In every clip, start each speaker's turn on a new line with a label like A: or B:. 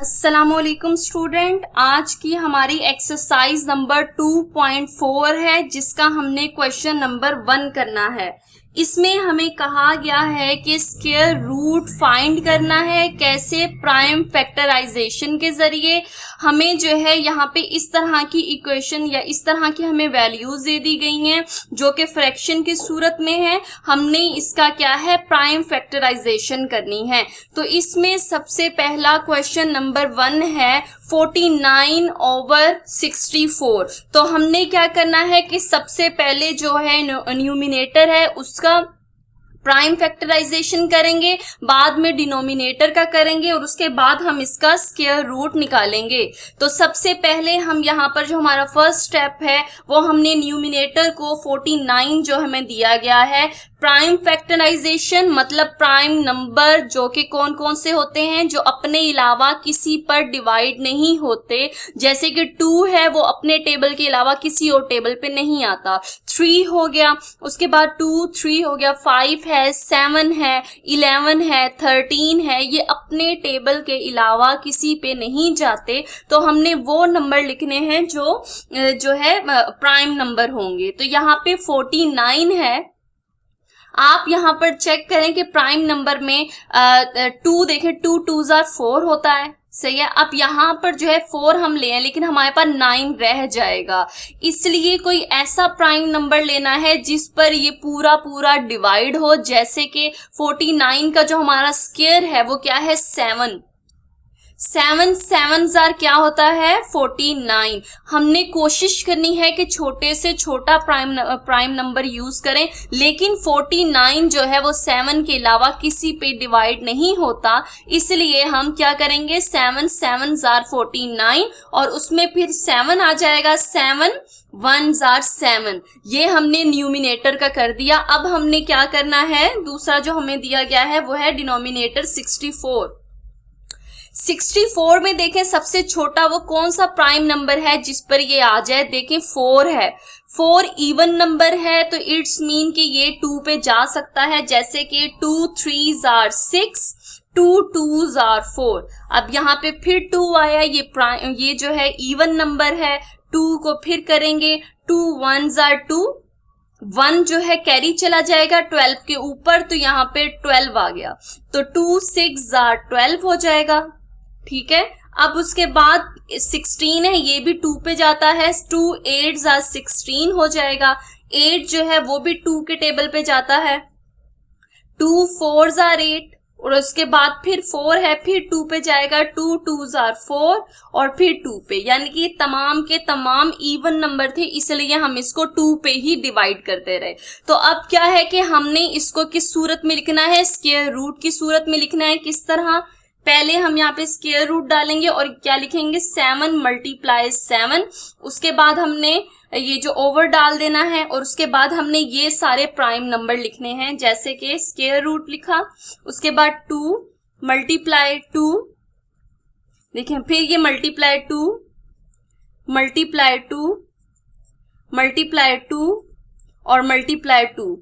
A: अस्सलामुअलैकुम स्टूडेंट, आज की हमारी एक्सरसाइज नंबर 2.4 है जिसका हमने क्वेश्चन नंबर 1 करना है। इसमें हमें कहा गया है कि स्क्वायर रूट फाइंड करना है। कैसे? प्राइम फैक्टराइजेशन के जरिए। हमें जो है यहाँ पे इस तरह की इक्वेशन या इस तरह की हमें वैल्यूज दे दी गई हैं जो कि फ्रैक्शन की सूरत में है। हमने इसका क्या है, प्राइम फैक्टराइजेशन करनी है। तो इसमें सबसे पहला क्वेश्चन नंबर 1 है 49/64। तो हमने क्या करना है कि सबसे पहले जो है न्यूमिनेटर है उसका प्राइम फैक्टराइजेशन करेंगे, बाद में डिनोमिनेटर का करेंगे और उसके बाद हम इसका स्क्वायर रूट निकालेंगे। तो सबसे पहले हम यहाँ पर जो हमारा फर्स्ट स्टेप है वो हमने न्यूमिनेटर को 49 जो हमें दिया गया है, प्राइम फैक्टराइजेशन मतलब प्राइम नंबर जो कि कौन कौन से होते हैं, जो अपने अलावा किसी पर डिवाइड नहीं होते। जैसे कि 2 है वो अपने टेबल के अलावा किसी और टेबल पे नहीं आता। 3 हो गया, उसके बाद 2 3 हो गया, 5 है, 7 है, 11 है, 13 है, ये अपने टेबल के अलावा किसी पे नहीं जाते। तो हमने वो नंबर लिखने हैं जो है प्राइम नंबर होंगे। तो यहाँ पे 49 है। आप यहाँ पर चेक करें कि प्राइम नंबर में 2 देखें, 2 2s are 4 होता है, सही है। अब यहाँ पर जो है 4 हम ले हैं लेकिन हमारे पास 9 रह जाएगा, इसलिए कोई ऐसा प्राइम नंबर लेना है जिस पर ये पूरा पूरा डिवाइड हो। जैसे कि 49 का जो हमारा स्क्वायर है वो क्या है, 7 क्या होता है, 49। हमने कोशिश करनी है कि छोटे से छोटा प्राइम नंबर यूज करें, लेकिन 49 जो है वो 7 के अलावा किसी पे डिवाइड नहीं होता। इसलिए हम क्या करेंगे, 7 7s are 49 और उसमें फिर 7 आ जाएगा, 7 1s are 7। ये हमने न्यूमिनेटर का कर दिया। अब हमने क्या करना है, दूसरा जो हमें दिया गया है वो है डिनोमिनेटर 64 में देखें सबसे छोटा वो कौन सा प्राइम नंबर है जिस पर ये आ जाए। देखें 4 है, 4 इवन नंबर है तो इट्स मीन कि ये 2 पे जा सकता है। जैसे कि 2 3s are 6, 2 2s are 4। अब यहाँ पे फिर 2 आया, ये जो है इवन नंबर है। 2 को फिर करेंगे, 2 1s are 2, 1 जो है कैरी चला जाएगा 12 के ऊपर, तो यहाँ पे 12 आ गया। तो 2 6s are 12 हो जाएगा, ठीक है। अब उसके बाद 16 है, ये भी 2 पे जाता है, 2 8s are 16 हो जाएगा। 8 जो है वो भी 2 के टेबल पे जाता है, 2 4s are 8 और उसके बाद फिर 4 है, फिर 2 पे जाएगा, 2 2s are 4 और फिर 2 पे, यानी कि तमाम के तमाम इवन नंबर थे इसलिए हम इसको 2 पे ही डिवाइड करते रहे। तो अब क्या है कि हमने इसको किस सूरत में लिखना है, स्क्वायर रूट की सूरत में लिखना है। किस तरह, पहले हम यहाँ पे स्क्वायर रूट डालेंगे और क्या लिखेंगे, 7 × 7। उसके बाद हमने ये जो ओवर डाल देना है और उसके बाद हमने ये सारे प्राइम नंबर लिखने हैं। जैसे कि स्क्वायर रूट लिखा, उसके बाद 2 × 2, देखें फिर ये मल्टीप्लाई 2 और मल्टीप्लाई 2,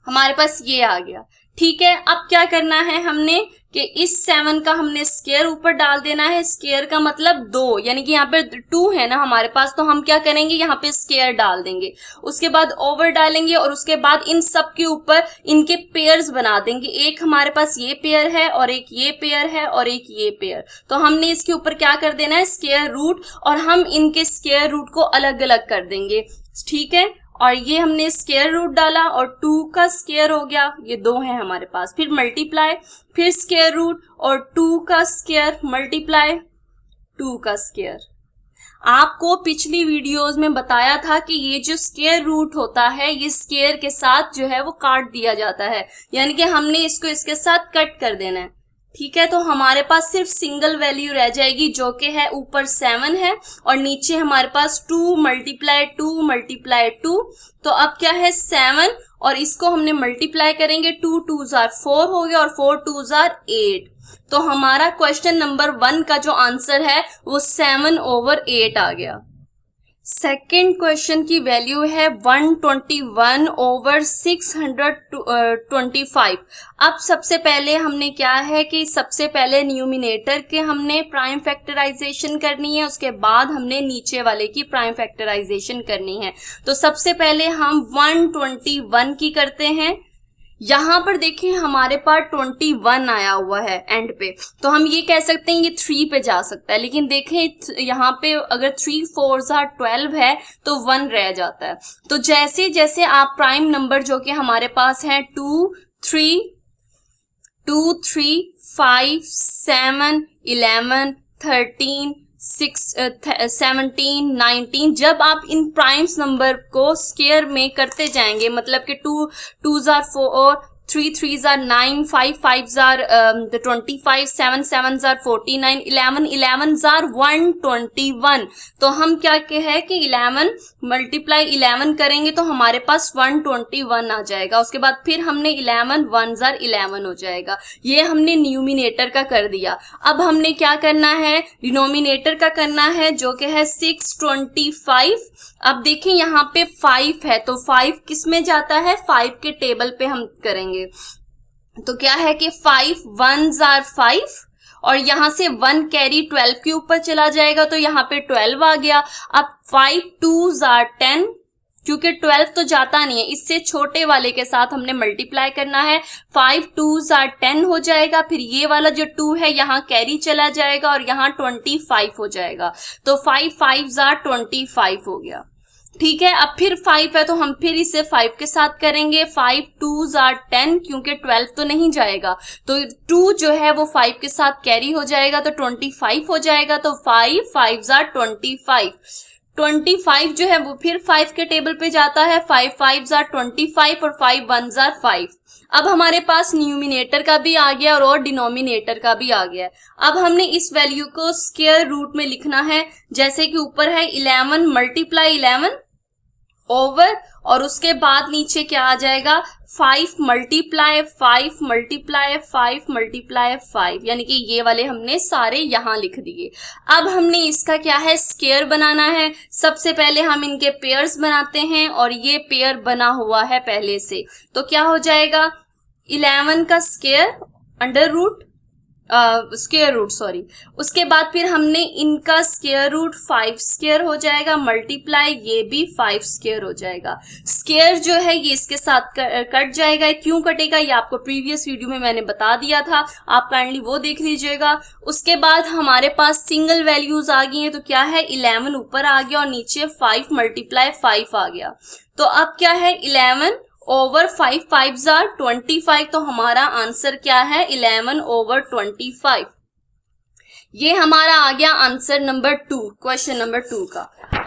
A: हमारे पास ये आ गया, ठीक है। अब क्या करना है हमने कि इस 7 का हमने स्क्वायर ऊपर डाल देना है। स्क्वायर का मतलब 2, यानी कि यहाँ पे 2 है ना हमारे पास, तो हम क्या करेंगे, यहाँ पे स्क्वायर डाल देंगे। उसके बाद ओवर डालेंगे और उसके बाद इन सब के ऊपर इनके पेयर्स बना देंगे। एक हमारे पास ये पेयर है और एक ये पेयर है और एक ये पेयर, तो हमने इसके ऊपर क्या कर देना है, स्क्वायर रूट, और हम इनके स्क्वायर रूट को अलग अलग कर देंगे, ठीक है। और ये हमने स्क्वायर रूट डाला और 2 का स्क्वायर हो गया, ये 2 है हमारे पास, फिर मल्टीप्लाई, फिर स्क्वायर रूट और 2 का स्क्वायर मल्टीप्लाई 2 का स्क्वायर। आपको पिछली वीडियोस में बताया था कि ये जो स्क्वायर रूट होता है ये स्क्वायर के साथ जो है वो काट दिया जाता है, यानी कि हमने इसको इसके साथ कट कर देना है, ठीक है। तो हमारे पास सिर्फ सिंगल वैल्यू रह जाएगी जो कि है ऊपर 7 है और नीचे हमारे पास 2 × 2। तो अब क्या है, 7 और इसको हमने मल्टीप्लाई करेंगे, 2 2s are 4 हो गया और 4 2s are 8। तो हमारा क्वेश्चन नंबर 1 का जो आंसर है वो 7/8 आ गया। सेकेंड क्वेश्चन की वैल्यू है 121 ओवर 625। अब सबसे पहले हमने क्या है कि सबसे पहले न्यूमिनेटर के हमने प्राइम फैक्टराइजेशन करनी है, उसके बाद हमने नीचे वाले की प्राइम फैक्टराइजेशन करनी है। तो सबसे पहले हम 121 की करते हैं। यहां पर देखिए हमारे पास 21 आया हुआ है एंड पे, तो हम ये कह सकते हैं ये 3 पे जा सकता है, लेकिन देखें यहाँ पे अगर 3 4 12 है तो 1 रह जाता है। तो जैसे जैसे आप प्राइम नंबर जो कि हमारे पास है 2 3 5 7 11 13 17 19, जब आप इन प्राइम्स नंबर को स्क्वायर में करते जाएंगे, मतलब कि 2 2s are 4, 3 3s are 9, 5 5s are 25, 7 7s are 49, 11 11s are 121। तो हम क्या है कि 11 मल्टीप्लाई 11 करेंगे तो हमारे पास 121 आ जाएगा। उसके बाद फिर हमने 11 1s are 11 हो जाएगा। ये हमने न्यूमिनेटर का कर दिया। अब हमने क्या करना है, डिनोमिनेटर का करना है, जो कि है 625। अब देखें यहाँ पे 5 है तो 5 किस में जाता है, 5 के टेबल पे हम करेंगे। तो क्या है कि 5 1s are 5 और यहां से 1 कैरी 12 के ऊपर चला जाएगा तो यहाँ पे 12 आ गया। अब 5 2s are 10, क्योंकि 12 तो जाता नहीं है, इससे छोटे वाले के साथ हमने मल्टीप्लाई करना है। 5 2s are 10 हो जाएगा, फिर ये वाला जो 2 है यहाँ कैरी चला जाएगा और यहाँ 25 हो जाएगा। तो 5 5s are 25 हो गया। ठीक है, अब फिर 5 है तो हम फिर इसे 5 के साथ करेंगे। 5 2s are 10, क्योंकि 12 तो नहीं जाएगा, तो 2 जो है वो 5 के साथ कैरी हो जाएगा तो 25 हो जाएगा। तो 5 5s are 25। 25 जो है वो फिर 5 के टेबल पे जाता है, 5 5s are 25 और 5 1s are 5। अब हमारे पास न्यूमिनेटर का भी आ गया और डिनोमिनेटर का भी आ गया। अब हमने इस वैल्यू को स्क्वायर रूट में लिखना है, जैसे कि ऊपर है 11 मल्टीप्लाई 11 ओवर, और उसके बाद नीचे क्या आ जाएगा 5 मल्टीप्लाई 5 मल्टीप्लाई 5 मल्टीप्लाई 5, यानी कि ये वाले हमने सारे यहां लिख दिए। अब हमने इसका क्या है स्क्वायर बनाना है। सबसे पहले हम इनके पेयर्स बनाते हैं और ये पेयर बना हुआ है पहले से, तो क्या हो जाएगा 11 का square under root square root sorry, उसके बाद फिर हमने इनका स्क्वायर रूट 5 स्क्वायर हो जाएगा, मल्टीप्लाई ये भी 5 स्क्वायर हो जाएगा। स्क्वायर जो है ये इसके साथ कट जाएगा। क्यों कटेगा ये आपको प्रीवियस वीडियो में मैंने बता दिया था, आप काइंडली वो देख लीजिएगा। उसके बाद हमारे पास सिंगल वैल्यूज आ गई हैं, तो क्या है 11 ऊपर आ गया और नीचे 5 मल्टीप्लाई 5 आ गया। तो अब क्या है 11 ओवर 5 5s are 25, तो हमारा आंसर क्या है 11 ओवर 25। ये हमारा आ गया आंसर नंबर 2, क्वेश्चन नंबर 2 का।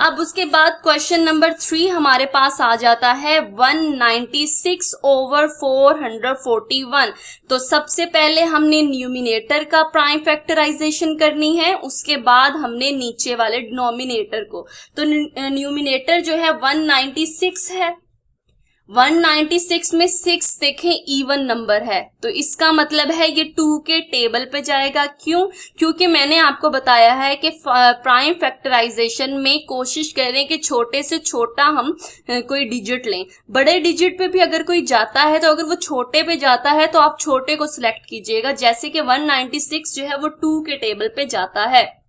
A: अब उसके बाद क्वेश्चन नंबर 3 हमारे पास आ जाता है 196 ओवर 441। तो सबसे पहले हमने न्यूमिनेटर का प्राइम फैक्टराइजेशन करनी है, उसके बाद हमने नीचे वाले डिनोमिनेटर को। तो न्यूमिनेटर जो है 196 है, 196 में 6 देखें इवन नंबर है, तो इसका मतलब है ये 2 के टेबल पे जाएगा। क्यों? क्योंकि मैंने आपको बताया है कि प्राइम फैक्टराइजेशन में कोशिश करें कि छोटे से छोटा हम कोई डिजिट लें। बड़े डिजिट पे भी अगर कोई जाता है तो अगर वो छोटे पे जाता है तो आप छोटे को सिलेक्ट कीजिएगा, जैसे कि 196 जो है वो 2 के टेबल पे जाता है।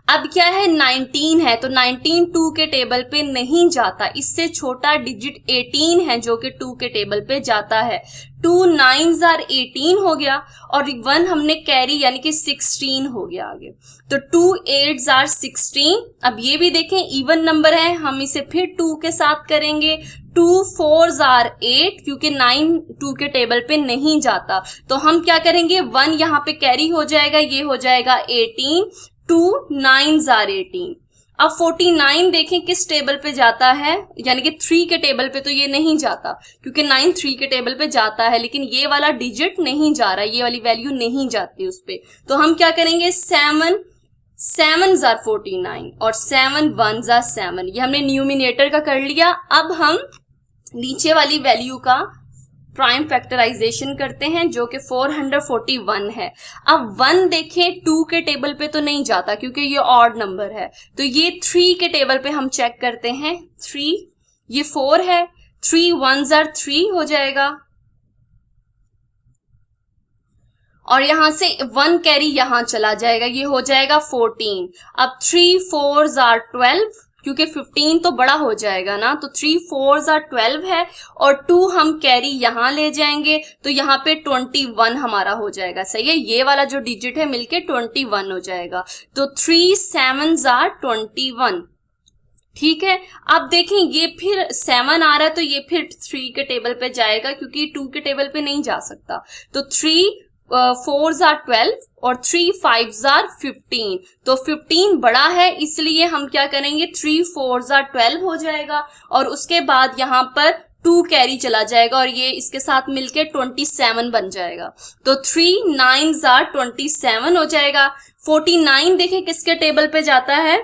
A: अब क्या है 19 है, तो 19 2 के टेबल पे नहीं जाता, इससे छोटा डिजिट 18 है जो कि 2 के टेबल पे जाता है। 2 9s are 18 हो गया और 1 हमने कैरी यानी कि 16 हो गया आगे। तो 2 8s are 16। अब ये भी देखें इवन नंबर है, हम इसे फिर 2 के साथ करेंगे। 2 4s are 8, क्योंकि 9 2 के टेबल पे नहीं जाता, तो हम क्या करेंगे 1 यहाँ पे कैरी हो जाएगा, ये हो जाएगा 18। 2 9s are 18। अब 49 देखें किस टेबल पे जाता है, यानी कि 3 के टेबल पे तो ये नहीं जाता, क्योंकि 9 3 के टेबल पे जाता है, लेकिन ये वाला डिजिट नहीं जा रहा, ये वाली वैल्यू नहीं जाती उस पे। तो हम क्या करेंगे 7 7s are 49 और 7 1s are 7। ये हमने न्यूमिनेटर का कर लिया। अब हम नीचे वाली वैल्यू का प्राइम फैक्टराइजेशन करते हैं जो कि 441 है। अब 1 देखें 2 के टेबल पे तो नहीं जाता क्योंकि ये ऑड नंबर है, तो ये 3 के टेबल पे हम चेक करते हैं। 3, ये 4 है, 3 1s are 3 हो जाएगा और यहां से 1 कैरी यहां चला जाएगा, ये हो जाएगा 14। अब 3 4s are 12 क्योंकि 15 तो बड़ा हो जाएगा ना, तो 3 4s are 12 है और 2 हम कैरी यहां ले जाएंगे तो यहाँ पे 21 हमारा हो जाएगा। सही है, ये वाला जो डिजिट है मिलके 21 हो जाएगा, तो 3 7s are 21। ठीक है, अब देखें ये फिर 7 आ रहा है तो ये फिर 3 के टेबल पे जाएगा क्योंकि 2 के टेबल पे नहीं जा सकता, तो 3 4s are 12 और 3 5s are 15, तो 15 बड़ा है इसलिए हम क्या करेंगे 3 4s are 12 हो जाएगा और उसके बाद यहाँ पर 2 कैरी चला जाएगा और ये इसके साथ मिलके 27 बन जाएगा, तो 3 9s are 27 हो जाएगा। 49 देखें किसके टेबल पे जाता है,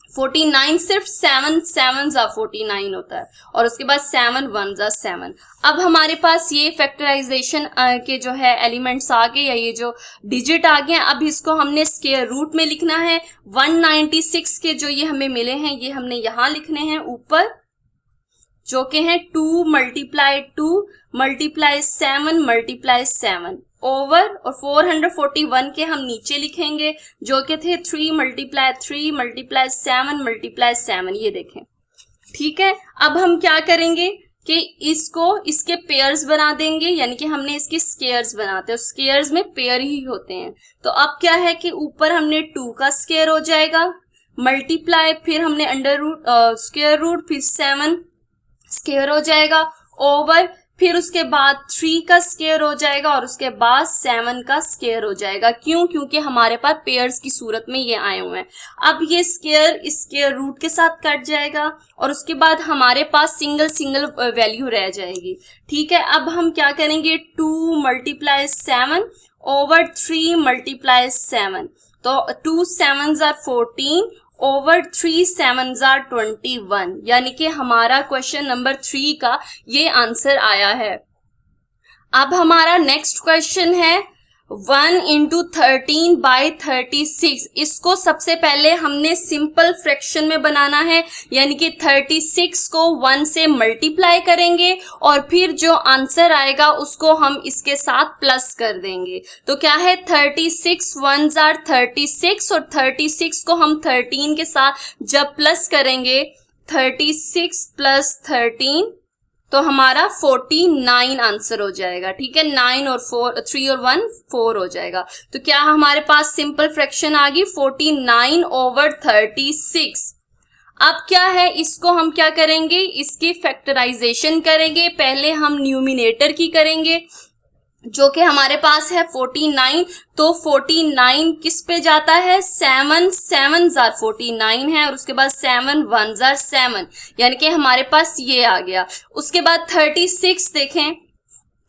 A: 49 सिर्फ 7 7s are 49 होता है और उसके बाद 7 1s are 7। अब हमारे पास ये फैक्टराइजेशन के जो है एलिमेंट्स आ गए या ये जो डिजिट आ गए, अब इसको हमने स्क्वायर रूट में लिखना है। 196 के जो ये हमें मिले हैं ये हमने यहाँ लिखने हैं ऊपर, जो कि हैं 2 मल्टीप्लाई 2 मल्टीप्लाई 7 मल्टीप्लाई 7 ओवर, और 441 के हम नीचे लिखेंगे जो कि थे 3 मल्टीप्लाई 3 मल्टीप्लाई 7 मल्टीप्लाई 7, ये देखें। ठीक है, अब हम क्या करेंगे कि इसको इसके पेयर्स बना देंगे, यानी कि हमने इसके स्क्वायर्स बनाते हैं, स्क्वायर्स में पेयर ही होते हैं। तो अब क्या है कि ऊपर हमने 2 का स्क्वायर हो जाएगा, मल्टीप्लाई फिर हमने अंडर रूट स्क्वायर रूट फिर 7 स्क्वायर हो जाएगा, ओवर फिर उसके बाद 3 का स्क्वायर हो जाएगा और उसके बाद 7 का स्क्वायर हो जाएगा। क्यों? क्योंकि हमारे पास पेयर्स की सूरत में ये आए हुए हैं। अब ये स्क्वायर स्क्वायर रूट के साथ कट जाएगा और उसके बाद हमारे पास सिंगल सिंगल वैल्यू रह जाएगी। ठीक है, अब हम क्या करेंगे 2 मल्टीप्लाई 7 ओवर 3 मल्टीप्लाई 7, तो 2 7s are 14 over 3 7s are 21, यानी कि हमारा क्वेश्चन नंबर 3 का ये आंसर आया है। अब हमारा नेक्स्ट क्वेश्चन है 1 into 13 by 36। इसको सबसे पहले हमने सिंपल फ्रैक्शन में बनाना है, यानी कि 36 को 1 से मल्टीप्लाई करेंगे और फिर जो आंसर आएगा उसको हम इसके साथ प्लस कर देंगे। तो क्या है 36 1s are 36 और 36 को हम 13 के साथ जब प्लस करेंगे 36 प्लस 13 तो हमारा 49 आंसर हो जाएगा। ठीक है, 9 और 4 3 और 1 4 हो जाएगा। तो क्या हमारे पास सिंपल फ्रैक्शन आ गई 49 ओवर 36। अब क्या है, इसको हम क्या करेंगे, इसकी फैक्टराइजेशन करेंगे। पहले हम न्यूमिनेटर की करेंगे जो कि हमारे पास है 49, तो 49 किस पे जाता है 7 7s are 49 है और उसके बाद 7 1s are 7, यानी कि हमारे पास ये आ गया। उसके बाद 36 देखें,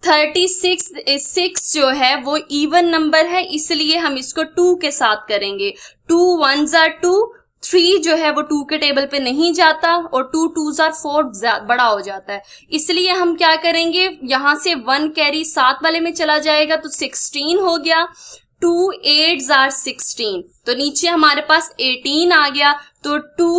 A: 36 6 जो है वो इवन नंबर है इसलिए हम इसको 2 के साथ करेंगे। 2 1s are 2, 3 जो है वो 2 के टेबल पे नहीं जाता और 2 2s are 4 बड़ा हो जाता है, इसलिए हम क्या करेंगे यहां से 1 कैरी 7 वाले में चला जाएगा तो 16 हो गया। 2 8s are 16, तो नीचे हमारे पास 18 आ गया, तो 2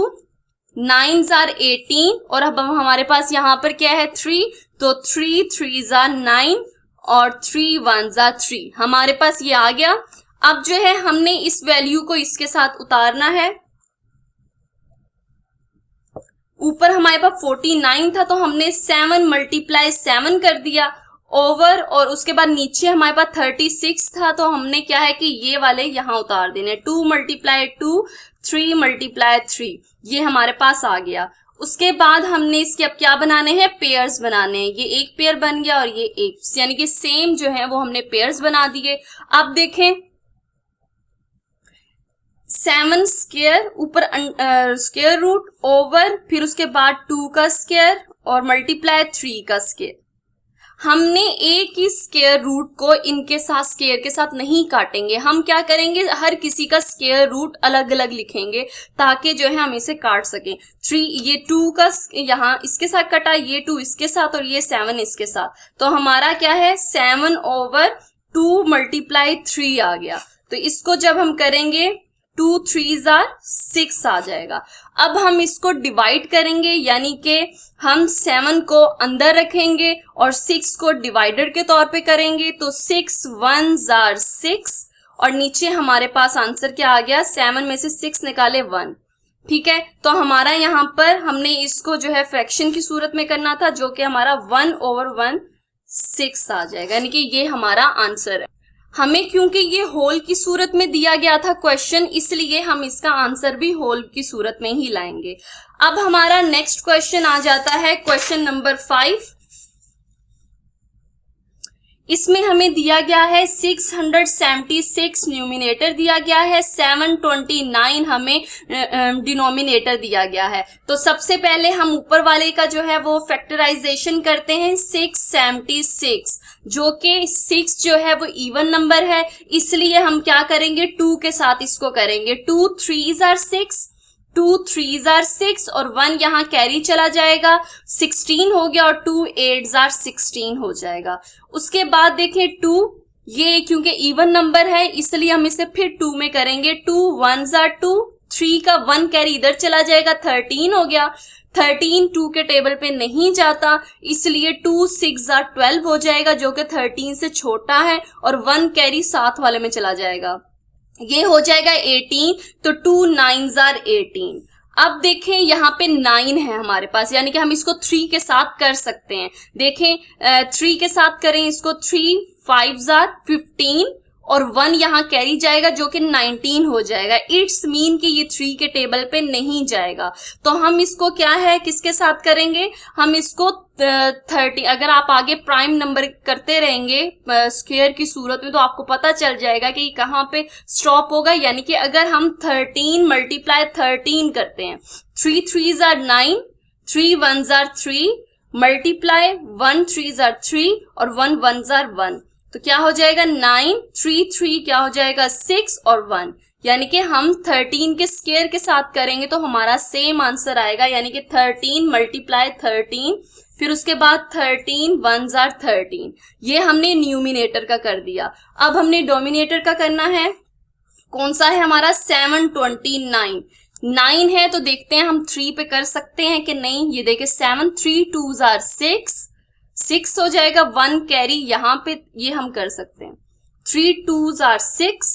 A: 9s are 18 और अब हमारे पास यहाँ पर क्या है 3, तो 3 3s are 9 और 3 1s are 3, हमारे पास ये आ गया। अब जो है हमने इस वैल्यू को इसके साथ उतारना है। ऊपर हमारे पास 49 था तो हमने 7 मल्टीप्लाई 7 कर दिया ओवर, और उसके बाद नीचे हमारे पास 36 था तो हमने क्या है कि ये वाले यहां उतार देने, 2 मल्टीप्लाई 2 3 मल्टीप्लाई 3, ये हमारे पास आ गया। उसके बाद हमने इसके अब क्या बनाने हैं, पेयर्स बनाने हैं। ये एक पेयर बन गया और ये एक, यानी कि सेम जो है वो हमने पेयर्स बना दिए। अब देखें 7 स्क्वायर ऊपर स्क्वायर रूट ओवर फिर उसके बाद 2 का स्क्वायर और मल्टीप्लाई 3 का स्क्वायर। हमने एक ही स्क्वायर रूट को इनके साथ स्क्वायर के साथ नहीं काटेंगे, हम क्या करेंगे, हर किसी का स्क्वायर रूट अलग अलग लिखेंगे ताकि जो है हम इसे काट सकें। 3 ये 2 का यहाँ इसके साथ कटा, ये 2 इसके साथ और ये 7 इसके साथ, तो हमारा क्या है 7/2 मल्टीप्लाई 3 आ गया। तो इसको जब हम करेंगे 2 3s are 6 आ जाएगा। अब हम इसको डिवाइड करेंगे, यानी कि हम 7 को अंदर रखेंगे और 6 को डिवाइडर के तौर पे करेंगे, तो 6 1s are 6 और नीचे हमारे पास आंसर क्या आ गया, 7 में से 6 निकाले 1। ठीक है, तो हमारा यहाँ पर हमने इसको जो है फ्रैक्शन की सूरत में करना था, जो कि हमारा 1/1 6 आ जाएगा, यानी कि ये हमारा आंसर है। हमें क्योंकि ये होल की सूरत में दिया गया था क्वेश्चन, इसलिए हम इसका आंसर भी होल की सूरत में ही लाएंगे। अब हमारा नेक्स्ट क्वेश्चन आ जाता है क्वेश्चन नंबर 5। इसमें हमें दिया गया है 676 न्यूमिनेटर दिया गया है, 729 हमें डिनोमिनेटर दिया गया है। तो सबसे पहले हम ऊपर वाले का जो है वो फैक्टराइजेशन करते हैं। 676 जो कि 6 जो है वो इवन नंबर है, इसलिए हम क्या करेंगे 2 के साथ इसको करेंगे। 2 3s are 6, 2 3s are 6 और 1 यहाँ कैरी चला जाएगा, 16 हो गया और 2 8s are 16 हो जाएगा। उसके बाद देखें 2, ये क्योंकि इवन नंबर है इसलिए हम इसे फिर 2 में करेंगे। 2 1s are 2, 3 का 1 कैरी इधर चला जाएगा, 13 हो गया। 13 2 के टेबल पे नहीं जाता, इसलिए 2 6s are 12 हो जाएगा, जो कि 13 से छोटा है और 1 कैरी साथ वाले में चला जाएगा, ये हो जाएगा 18। तो 2 9s are 18। अब देखें यहाँ पे 9 है हमारे पास, यानी कि हम इसको 3 के साथ कर सकते हैं। देखें 3 के साथ करें इसको, 3 5s are 15 और 1 यहाँ कैरी जाएगा जो कि 19 हो जाएगा। इट्स मीन कि ये 3 के टेबल पे नहीं जाएगा, तो हम इसको क्या है किसके साथ करेंगे, हम इसको 30, अगर आप आगे प्राइम नंबर करते रहेंगे स्क्वायर की सूरत में तो आपको पता चल जाएगा कि कहाँ पे स्टॉप होगा। यानी कि अगर हम 13 मल्टीप्लाई 13 करते हैं, 3 3s are 9, 3 1s are 3 multiply 1 3s are 3 और 1 1s are 1, तो क्या हो जाएगा 9 3 3 क्या हो जाएगा 6 और 1, यानी कि हम 13 के स्क्वायर के साथ करेंगे तो हमारा सेम आंसर आएगा, यानी कि 13 मल्टीप्लाई 13, फिर उसके बाद 13 1s are 13। ये हमने न्यूमिनेटर का कर दिया। अब हमने डोमिनेटर का करना है, कौन सा है हमारा 729। 9 है तो देखते हैं हम 3 पे कर सकते हैं कि नहीं। ये देखिए 7 3 2s are 6, 6 हो जाएगा, 1 कैरी यहाँ पे ये हम कर सकते हैं। 3 2s are 6,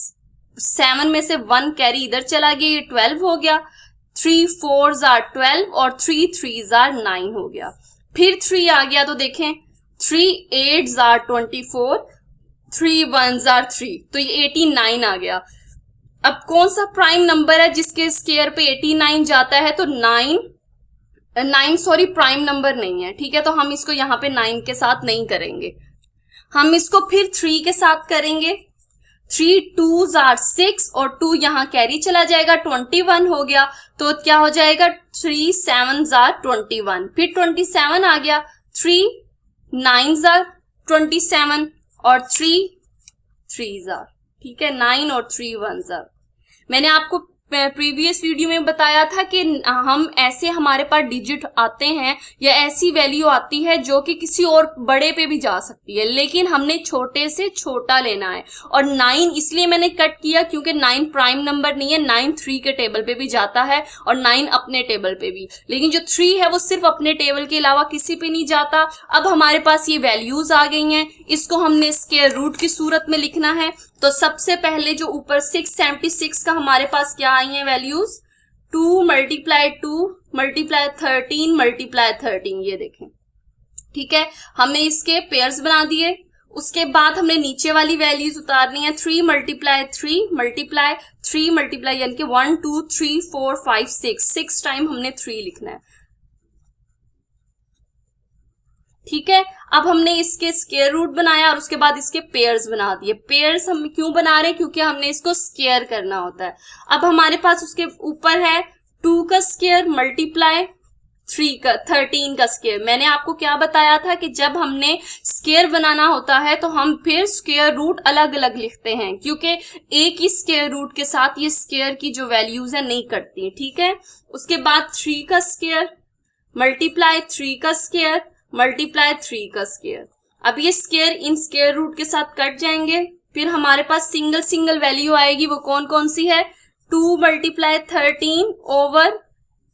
A: 7 में से 1 कैरी इधर चला गया, ये 12 हो गया। 3 4s are 12 और 3 3s are 9 हो गया। फिर 3 आ गया तो देखें 3 8s are 24, 3 1s are 3, तो ये 89 आ गया। अब कौन सा प्राइम नंबर है जिसके स्क्वायर पे 89 जाता है, तो 9 सॉरी प्राइम नंबर नहीं है, ठीक है, तो हम इसको यहाँ पे 9 के साथ नहीं करेंगे, हम इसको फिर 3 के साथ करेंगे। 3 2s are 6 और 2 यहाँ कैरी चला जाएगा, 21 हो गया, तो क्या हो जाएगा 3 7s are 21, फिर 27 आ गया, 3 9s are 27 और 3 3s are, ठीक है, 9 और 3 1s are। मैंने आपको प्रीवियस वीडियो में बताया था कि हम ऐसे हमारे पास डिजिट आते हैं या ऐसी वैल्यू आती है जो कि किसी और बड़े पे भी जा सकती है, लेकिन हमने छोटे से छोटा लेना है। और 9 इसलिए मैंने कट किया क्योंकि 9 प्राइम नंबर नहीं है, 9 3 के टेबल पे भी जाता है और 9 अपने टेबल पे भी, लेकिन जो 3 है वो सिर्फ अपने टेबल के अलावा किसी पे नहीं जाता। अब हमारे पास ये वैल्यूज आ गई हैं, इसको हमने स्क्वायर रूट की सूरत में लिखना है। तो सबसे पहले जो ऊपर 676 का हमारे पास क्या आई है वैल्यूज, 2 मल्टीप्लाई 2 मल्टीप्लाई 13 मल्टीप्लाई 13, ये देखें, ठीक है, हमने इसके पेयर्स बना दिए। उसके बाद हमने नीचे वाली वैल्यूज उतारनी है, 3 मल्टीप्लाई 3 मल्टीप्लाई 3 मल्टीप्लाई, यानी कि 1 2 3 4 5 6 टाइम हमने 3 लिखना है, ठीक है। अब हमने इसके स्क्वायर रूट बनाया और उसके बाद इसके पेयर्स बना दिए। पेयर्स हम क्यों बना रहे हैं, क्योंकि हमने इसको स्क्वायर करना होता है। अब हमारे पास उसके ऊपर है 2 का स्क्वायर मल्टीप्लाई 13 का स्क्वायर। मैंने आपको क्या बताया था कि जब हमने स्क्वायर बनाना होता है तो हम फिर स्क्वायर रूट अलग अलग लिखते हैं, क्योंकि एक ही स्क्वायर रूट के साथ ये स्क्वायर की जो वैल्यूज है नहीं कटती, ठीक है। उसके बाद 3 का स्क्वायर मल्टीप्लाई 3 का स्क्वायर मल्टीप्लाई 3 का स्क्वायर। अब ये स्क्वायर इन स्क्वायर रूट के साथ कट जाएंगे, फिर हमारे पास सिंगल सिंगल वैल्यू आएगी। वो कौन कौन सी है? 2 multiply 13 over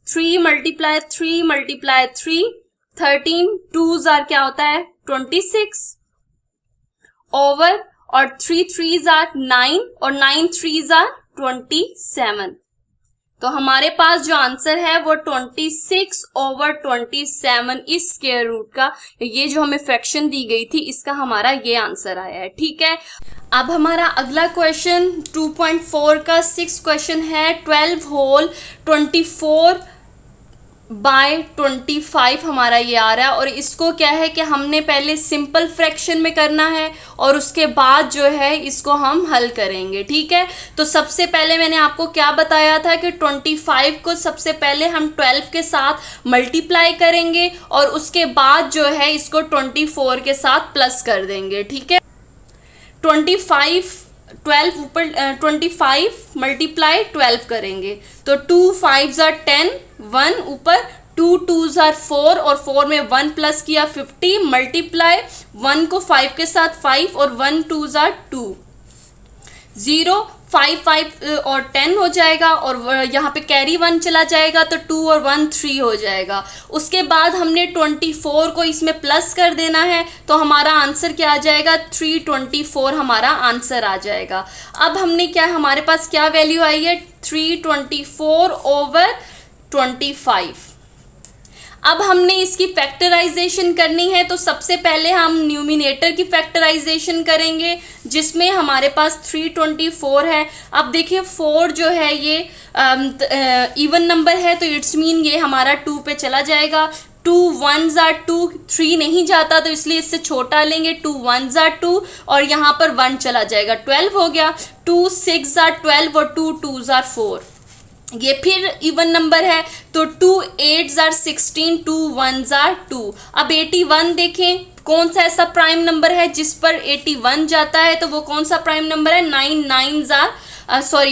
A: 3 multiply 3 multiply 3, 13 2s are क्या होता है 26 ओवर, और 3 3s आर 9 और 9 3s आर 27। तो हमारे पास जो आंसर है वो 26 ओवर 27 इस स्क्वायर रूट का, ये जो हमें फ्रैक्शन दी गई थी इसका हमारा ये आंसर आया है, ठीक है। अब हमारा अगला क्वेश्चन 2.4 का 6 क्वेश्चन है। 12 होल 24 बाय 25 हमारा ये आ रहा है, और इसको क्या है कि हमने पहले सिंपल फ्रैक्शन में करना है और उसके बाद जो है इसको हम हल करेंगे, ठीक है। तो सबसे पहले मैंने आपको क्या बताया था कि 25 को सबसे पहले हम 12 के साथ मल्टीप्लाई करेंगे और उसके बाद जो है इसको 24 के साथ प्लस कर देंगे, ठीक है। 12 ऊपर 25 मल्टीप्लाई 12 करेंगे तो 2 5s आर 10, 1 ऊपर 2 2s आर 4 और 4 में 1 प्लस किया 50 मल्टीप्लाई 1 को 5 के साथ 5 और 1 2s आर 2, 0 5 5 और 10 हो जाएगा, और यहाँ पे कैरी 1 चला जाएगा तो 2 और 1 3 हो जाएगा। उसके बाद हमने 24 को इसमें प्लस कर देना है, तो हमारा आंसर क्या आ जाएगा 324 हमारा आंसर आ जाएगा। अब हमने क्या, हमारे पास क्या वैल्यू आई है 324 ओवर 25। अब हमने इसकी फैक्टराइजेशन करनी है, तो सबसे पहले हम न्यूमिनेटर की फैक्टराइजेशन करेंगे जिसमें हमारे पास 324 है। अब देखिए 4 जो है ये इवन नंबर है, तो इट्स मीन ये हमारा 2 पे चला जाएगा। 2 1s आर 2, 3 नहीं जाता तो इसलिए इससे छोटा लेंगे, 2 1s आर 2 और यहाँ पर 1 चला जाएगा, 12 हो गया। 2 6 आर 12 और 2 2s आर 4, ये फिर इवन नंबर है तो 2 8s आर 16, 2 1s आर 2। अब 81 देखें कौन सा ऐसा प्राइम नंबर है जिस पर 81 जाता है, तो वो कौन सा प्राइम नंबर है 9 9s आर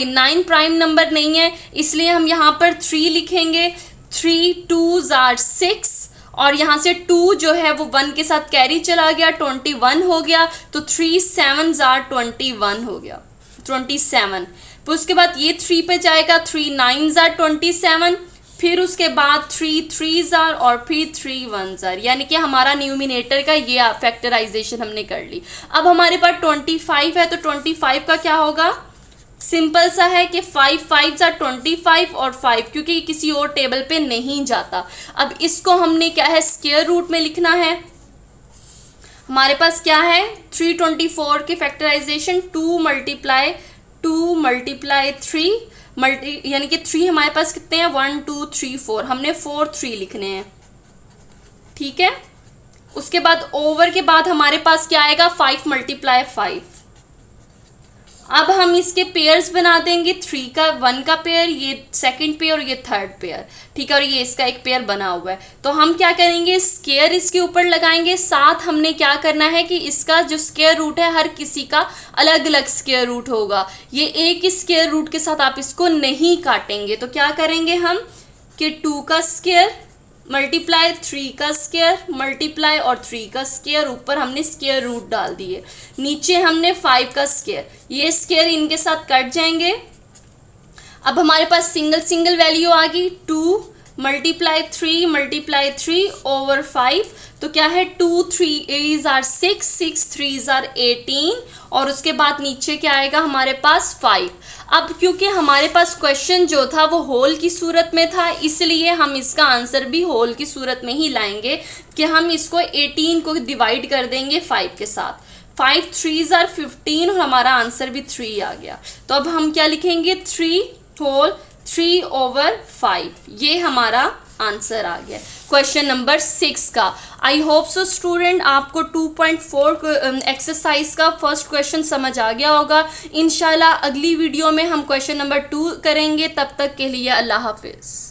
A: 9 प्राइम नंबर नहीं है, इसलिए हम यहाँ पर 3 लिखेंगे। 3 2s आर 6 और यहाँ से 2 जो है वो 1 के साथ कैरी चला गया, 21 हो गया, तो 3 7s आर 21 हो गया 27। फिर उसके बाद ये 3 पे जाएगा, 3 9s आर 27, फिर उसके बाद 3 3s आर और फिर 3 1s आर, यानी कि हमारा न्यूमिनेटर का ये फैक्टराइजेशन हमने कर ली। अब हमारे पास 25 है, तो 25 का क्या होगा, सिंपल सा है कि 5 5s आर 25 और 5, क्योंकि किसी और टेबल पे नहीं जाता। अब इसको हमने क्या है स्क्वायर रूट में लिखना है। हमारे पास क्या है 324 की फैक्टराइजेशन 2 मल्टीप्लाई 3 यानी कि 3 हमारे पास कितने हैं 1 2 3 4, हमने 4 3 लिखने हैं, ठीक है। उसके बाद ओवर के बाद हमारे पास क्या आएगा 5 मल्टीप्लाई 5। अब हम इसके पेयर्स बना देंगे, 3 का 1 का पेयर, ये सेकंड पेयर और ये थर्ड पेयर, ठीक है, और ये इसका एक पेयर बना हुआ है। तो हम क्या करेंगे स्क्वायर इसके ऊपर लगाएंगे, साथ हमने क्या करना है कि इसका जो स्क्वायर रूट है हर किसी का अलग अलग स्क्वायर रूट होगा, ये एक ही स्क्वायर रूट के साथ आप इसको नहीं काटेंगे। तो क्या करेंगे हम कि 2 का स्क्वायर मल्टीप्लाई 3 का स्क्वायर मल्टीप्लाई और 3 का स्क्वायर, ऊपर हमने स्क्वायर रूट डाल दिए, नीचे हमने 5 का स्क्वायर, ये स्क्वायर इनके साथ कट जाएंगे। अब हमारे पास सिंगल सिंगल वैल्यू आ गई, 2 मल्टीप्लाई 3 ओवर 5, तो क्या है 2 3s आर 6, 6 3s आर 18 और उसके बाद नीचे क्या आएगा हमारे पास 5। अब क्योंकि हमारे पास क्वेश्चन जो था वो होल की सूरत में था, इसलिए हम इसका आंसर भी होल की सूरत में ही लाएंगे कि हम इसको 18 को डिवाइड कर देंगे 5 के साथ। 5 3s आर 15 और हमारा आंसर भी 3 आ गया। तो अब हम क्या लिखेंगे 3 ओवर 5, ये हमारा आंसर आ गया क्वेश्चन नंबर 6 का। आई होप सो स्टूडेंट आपको 2.4 एक्सरसाइज का फर्स्ट क्वेश्चन समझ आ गया होगा। इंशाल्लाह अगली वीडियो में हम क्वेश्चन नंबर 2 करेंगे, तब तक के लिए अल्लाह हाफिज़।